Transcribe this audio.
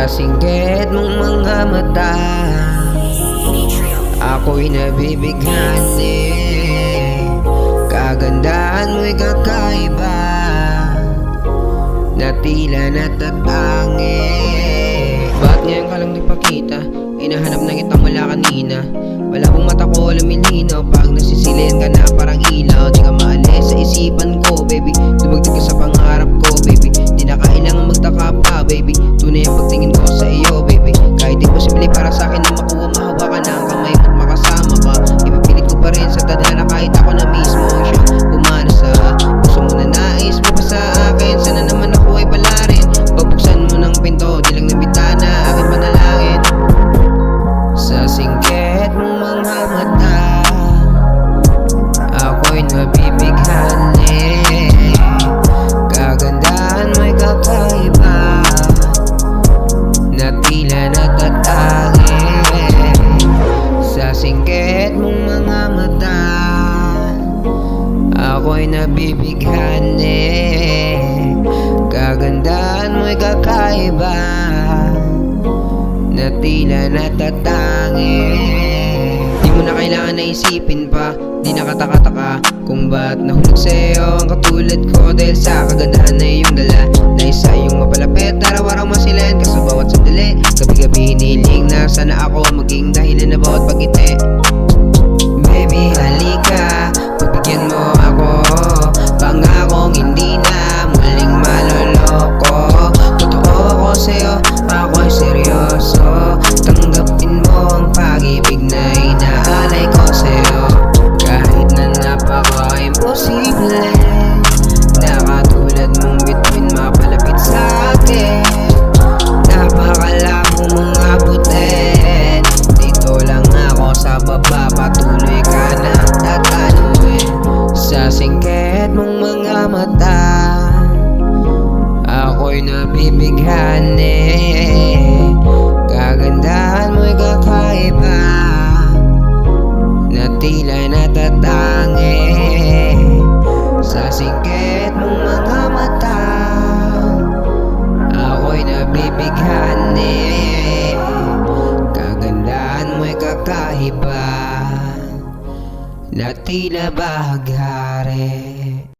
Sa singgit mong mga mata, ako'y nabibighani. Kagandahan mo'y kakaiba, na tila natatangi. Ba't ngayon ka lang nagpakita? Hinahanap na kita mula kanina. Malabong mata ko lumilinaw, pag nasisilian ka na parang ilaw. Di ka maalis sa isipan ko, baby. Dumagdag ka sa pangarap ko, baby. Di na kailangan magtaka pa, baby. Tunay ang pagtingin ko sa iyo, baby. Kahit imposible para sa akin na makuha, mahawakan na ang kamay mo't makasama ka. Ipipilit ko pa rin sa tadhana kahit ako na mismo ang siyang pumana sa puso mo na nais mo pa sa akin. Sana naman ako ay pala rin. Pagbuksan mo ng pinto, di lang na bitana, aking panalangin. Sa singgit mong mga mata, ako'y nabibighani. Kagandahan mo'y kakaiba, na tila natatangi. Sa singgit mong mga mata, ako'y nabibighani. Kagandahan mo'y kakaiba, na tila natatangi. Di mo na kailangan na isipin pa, di nakataka-taka kung ba't nahulog sa'yo ang katulad ko. Dahil sa kagandahan na iyong dala, na isa iyong mapalapit, araw-araw masilayan ka sa bawat sandali. Gabi-gabi hiniling na sana ako maging dahilan na bawat pagkiti. Baby, halika, pagbigyan mo ako, pangakong hindi na muling maloloko. Totoo ako sa'yo, ako'y seryoso. Tanggapin mo ang pag-ibig na inaalay ko sa'yo. Kahit na napaka-imposible, na katulad mong bituin mapalapit sa'kin. Napakalabo mong abutin, dito lang ako sa baba, patuloy ka na tataluin. Sa singgit mong mga mata, ako'y nabibighani. Kagandahan mo'y kakaiba, na tila natatangi. Sa singgit mong mga mata, ako'y nabibighani. Kagandahan mo'y kakaiba, na tila bahaghari.